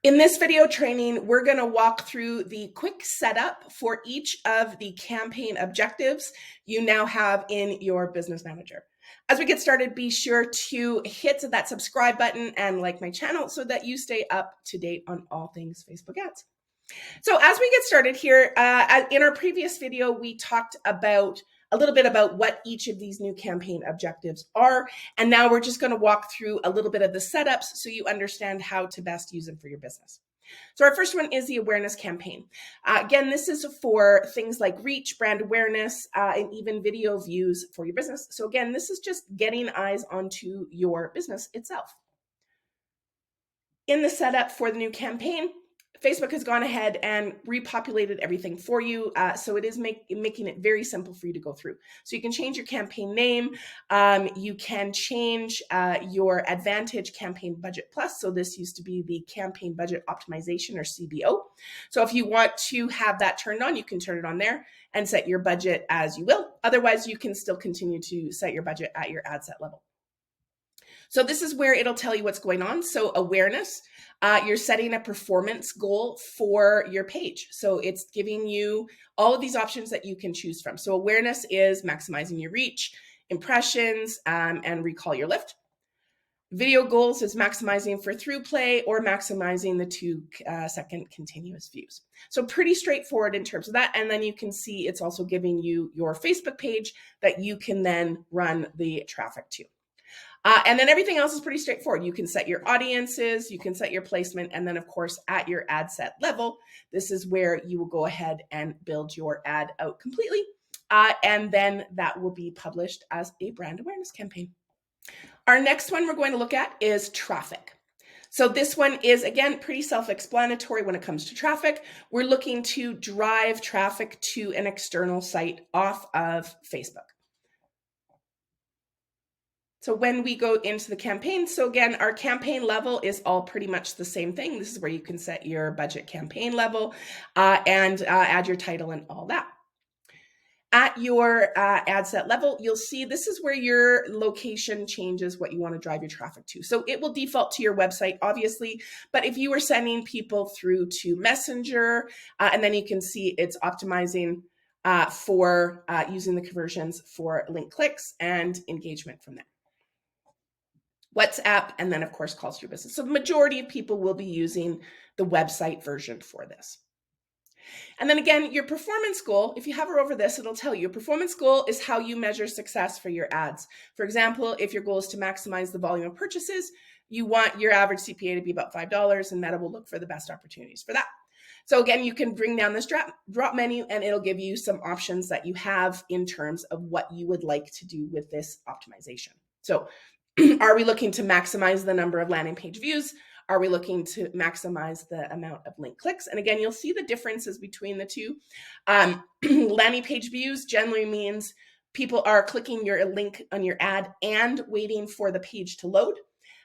In this video training, we're going to walk through the quick setup for each of the campaign objectives you now have in your business manager. As we get started, be sure to hit that subscribe button and like my channel so that you stay up to date on all things Facebook ads. So as we get started here, in our previous video, we talked about a little bit about what each of these new campaign objectives are. And now we're just going to walk through a little bit of the setups so you understand how to best use them for your business. So our first one is the awareness campaign. Again, this is for things like reach, brand awareness, and even video views for your business. So again, this is just getting eyes onto your business itself. In the setup for the new campaign, Facebook has gone ahead and repopulated everything for you. So it is making it very simple for you to go through. So you can change your campaign name. You can change your Advantage Campaign Budget Plus. So this used to be the Campaign Budget Optimization, or CBO. So if you want to have that turned on, you can turn it on there and set your budget as you will. Otherwise, you can still continue to set your budget at your ad set level. So this is where it'll tell you what's going on. So awareness, you're setting a performance goal for your page. So it's giving you all of these options that you can choose from. So awareness is maximizing your reach, impressions, and recall your lift. Video goals is maximizing for through play or maximizing the 2-second continuous views. So pretty straightforward in terms of that. And then you can see it's also giving you your Facebook page that you can then run the traffic to. And then everything else is pretty straightforward. You can set your audiences, you can set your placement, and then of course at your ad set level, this is where you will go ahead and build your ad out completely. And then that will be published as a brand awareness campaign. Our next one we're going to look at is traffic. So this one is, again, pretty self-explanatory when it comes to traffic. We're looking to drive traffic to an external site off of Facebook. So when we go into the campaign, so again, our campaign level is all pretty much the same thing. This is where you can set your budget campaign level and add your title and all that. At your ad set level, you'll see this is where your location changes what you want to drive your traffic to. So it will default to your website, obviously, but if you were sending people through to Messenger, and then you can see it's optimizing for using the conversions for link clicks and engagement from there. WhatsApp, and then of course calls to your business. So the majority of people will be using the website version for this. And then again, your performance goal, if you hover over this, it'll tell you your performance goal is how you measure success for your ads. For example, if your goal is to maximize the volume of purchases, you want your average CPA to be about $5, and Meta will look for the best opportunities for that. So again, you can bring down this drop menu and it'll give you some options that you have in terms of what you would like to do with this optimization. So are we looking to maximize the number of landing page views? Are we looking to maximize the amount of link clicks? And again, you'll see the differences between the two. Landing page views generally means people are clicking your link on your ad and waiting for the page to load.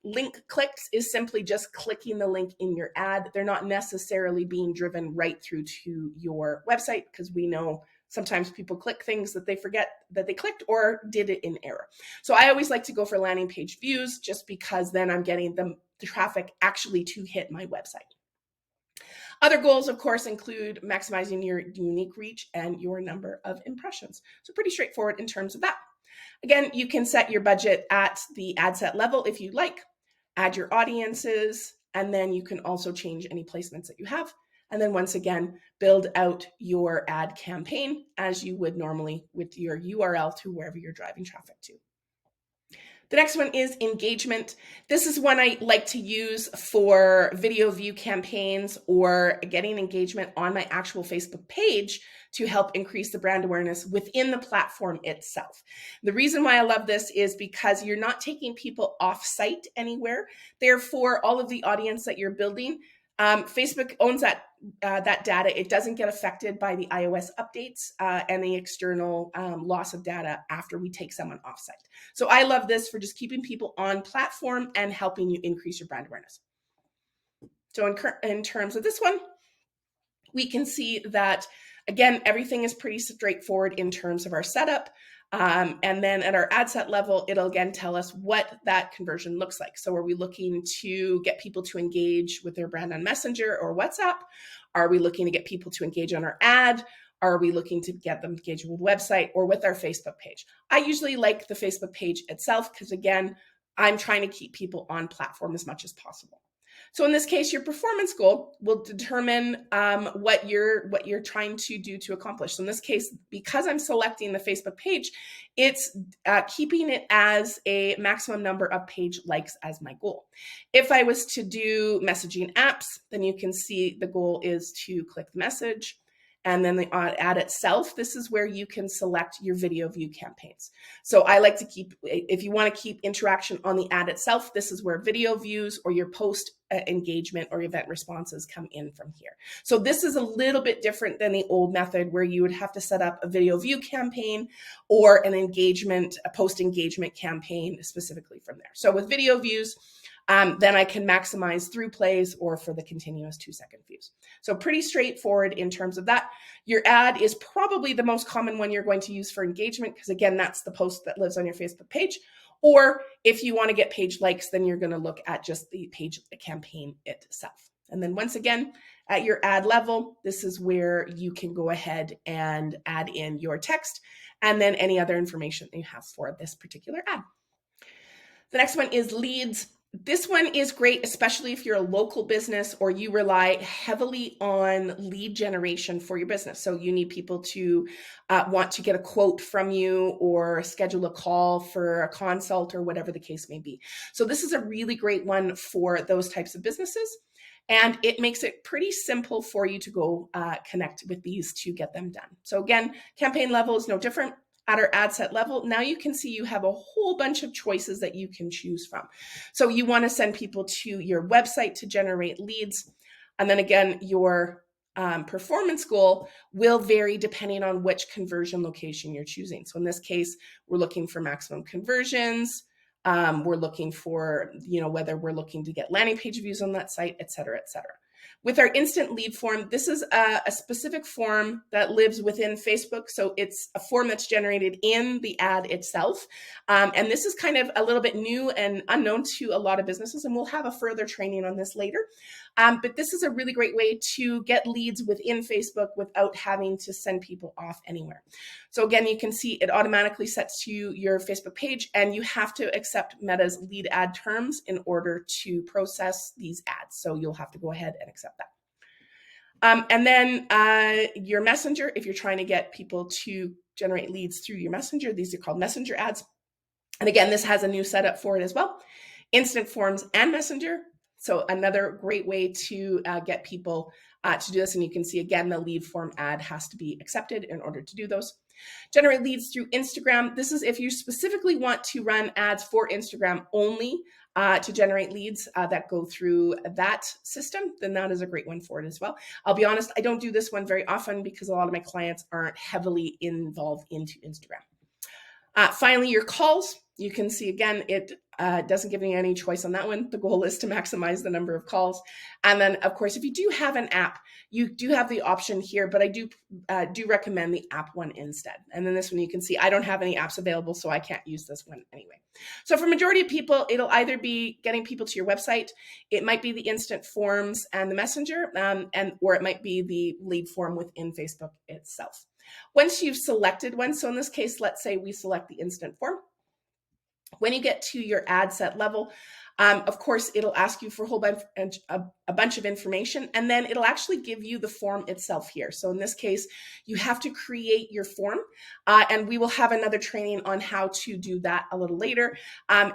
Link clicks is simply just clicking the link in your ad. They're not necessarily being driven right through to your website, because we know sometimes people click things that they forget that they clicked or did it in error. So I always like to go for landing page views, just because then I'm getting the traffic actually to hit my website. Other goals, of course, include maximizing your unique reach and your number of impressions. So pretty straightforward in terms of that. Again, you can set your budget at the ad set level if you like, add your audiences, and then you can also change any placements that you have. And then once again, build out your ad campaign as you would normally with your URL to wherever you're driving traffic to. The next one is engagement. This is one I like to use for video view campaigns or getting engagement on my actual Facebook page to help increase the brand awareness within the platform itself. The reason why I love this is because you're not taking people off site anywhere. Therefore, all of the audience that you're building, Facebook owns that data. It doesn't get affected by the iOS updates and the external loss of data after we take someone offsite. So I love this for just keeping people on platform and helping you increase your brand awareness. So in terms of this one, we can see that, again, everything is pretty straightforward in terms of our setup. And then at our ad set level, it'll again tell us what that conversion looks like. So are we looking to get people to engage with their brand on Messenger or WhatsApp? Are we looking to get people to engage on our ad? Are we looking to get them engaged with website or with our Facebook page? I usually like the Facebook page itself because, again, I'm trying to keep people on platform as much as possible. So in this case, your performance goal will determine what you're trying to do to accomplish. So in this case, because I'm selecting the Facebook page, it's keeping it as a maximum number of page likes as my goal. If I was to do messaging apps, then you can see the goal is to click the message. And then the ad itself, this is where you can select your video view campaigns. So I like to keep, if you want to keep interaction on the ad itself, this is where video views or your post engagement or event responses come in from here. So this is a little bit different than the old method where you would have to set up a video view campaign or an engagement, a post engagement campaign specifically from there. So with video views, then I can maximize through plays or for the continuous 2-second views. So pretty straightforward in terms of that. Your ad is probably the most common one you're going to use for engagement because, again, that's the post that lives on your Facebook page. Or if you want to get page likes, then you're going to look at just the page campaign itself. And then once again, at your ad level, this is where you can go ahead and add in your text and then any other information that you have for this particular ad. The next one is leads. This one is great, especially if you're a local business or you rely heavily on lead generation for your business. So you need people to want to get a quote from you or schedule a call for a consult or whatever the case may be. So this is a really great one for those types of businesses. And it makes it pretty simple for you to go connect with these to get them done. So again, campaign level is no different. At our ad set level, now you can see you have a whole bunch of choices that you can choose from. So you want to send people to your website to generate leads. And then again, your performance goal will vary depending on which conversion location you're choosing. So in this case, we're looking for maximum conversions. We're looking for, whether we're looking to get landing page views on that site, et cetera, et cetera. With our instant lead form, this is a specific form that lives within Facebook. So it's a form that's generated in the ad itself. And this is kind of a little bit new and unknown to a lot of businesses. And we'll have a further training on this later. But this is a really great way to get leads within Facebook without having to send people off anywhere. So again, you can see it automatically sets to your Facebook page, and you have to accept Meta's lead ad terms in order to process these ads. So you'll have to go ahead and accept that. And then your messenger, if you're trying to get people to generate leads through your messenger, these are called messenger ads. And again, this has a new setup for it as well. Instant forms and messenger. So another great way to get people to do this. And you can see, again, the lead form ad has to be accepted in order to do those. Generate leads through Instagram. This is if you specifically want to run ads for Instagram only to generate leads that go through that system, then that is a great one for it as well. I'll be honest, I don't do this one very often because a lot of my clients aren't heavily involved into Instagram. Finally, your calls. You can see, again, it doesn't give me any choice on that one. The goal is to maximize the number of calls. And then, of course, if you do have an app, you do have the option here, but I do recommend the app one instead. And then this one, you can see I don't have any apps available, so I can't use this one anyway. So for majority of people, it'll either be getting people to your website, it might be the instant forms and the messenger, or it might be the lead form within Facebook itself. Once you've selected one, so in this case, let's say we select the instant form. When you get to your ad set level, of course, it'll ask you for a bunch of information, and then it'll actually give you the form itself here. So in this case, you have to create your form, and we will have another training on how to do that a little later.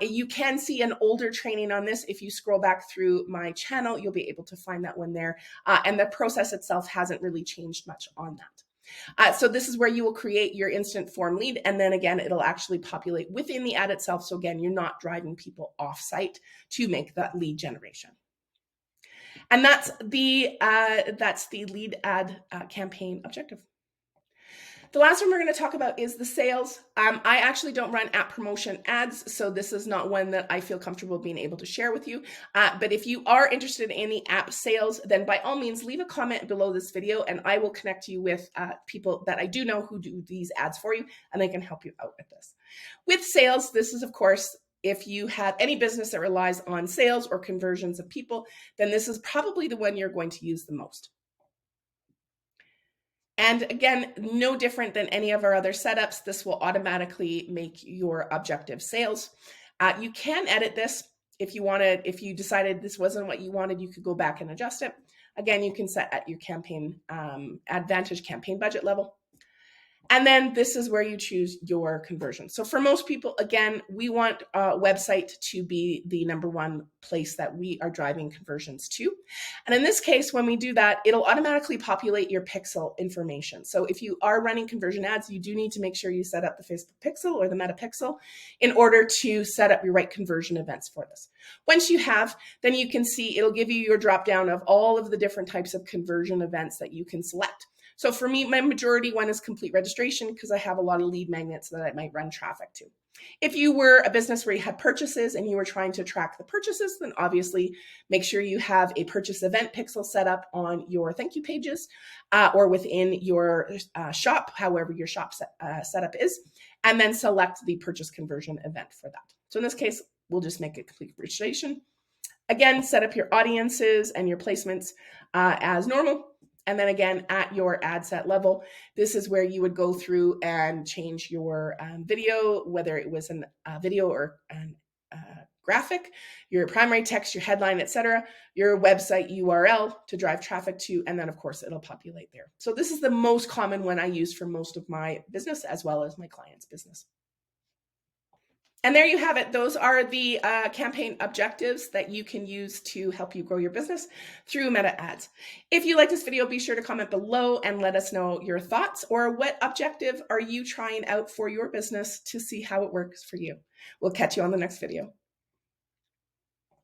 You can see an older training on this. If you scroll back through my channel, you'll be able to find that one there, and the process itself hasn't really changed much on that. So this is where you will create your instant form lead. And then again, it'll actually populate within the ad itself. So again, you're not driving people off site to make that lead generation. And that's the lead ad campaign objective. The last one we're going to talk about is the sales. I actually don't run app promotion ads, so this is not one that I feel comfortable being able to share with you. But if you are interested in any app sales, then by all means, leave a comment below this video and I will connect you with people that I do know who do these ads for you, and they can help you out with this. With sales, this is, of course, if you have any business that relies on sales or conversions of people, then this is probably the one you're going to use the most. And again, no different than any of our other setups, this will automatically make your objective sales. You can edit this if you wanted. If you decided this wasn't what you wanted, you could go back and adjust it. Again, you can set at your campaign Advantage campaign budget level. And then this is where you choose your conversion. So for most people, again, we want a website to be the #1 place that we are driving conversions to. And in this case, when we do that, it'll automatically populate your pixel information. So if you are running conversion ads, you do need to make sure you set up the Facebook pixel or the Meta pixel in order to set up your right conversion events for this. Once you have, then you can see it'll give you your drop down of all of the different types of conversion events that you can select. So for me, my majority one is complete registration because I have a lot of lead magnets that I might run traffic to. If you were a business where you had purchases and you were trying to track the purchases, then obviously make sure you have a purchase event pixel set up on your thank you pages or within your shop, however your shop setup is, and then select the purchase conversion event for that. So in this case, we'll just make it complete registration. Again, set up your audiences and your placements as normal. And then again, at your ad set level, this is where you would go through and change your video, whether it was a video or a graphic, your primary text, your headline, etc., your website URL to drive traffic to, and then of course it'll populate there. So this is the most common one I use for most of my business as well as my clients' business. And there you have it. Those are the campaign objectives that you can use to help you grow your business through Meta ads. If you like this video, be sure to comment below and let us know your thoughts, or what objective are you trying out for your business to see how it works for you. We'll catch you on the next video.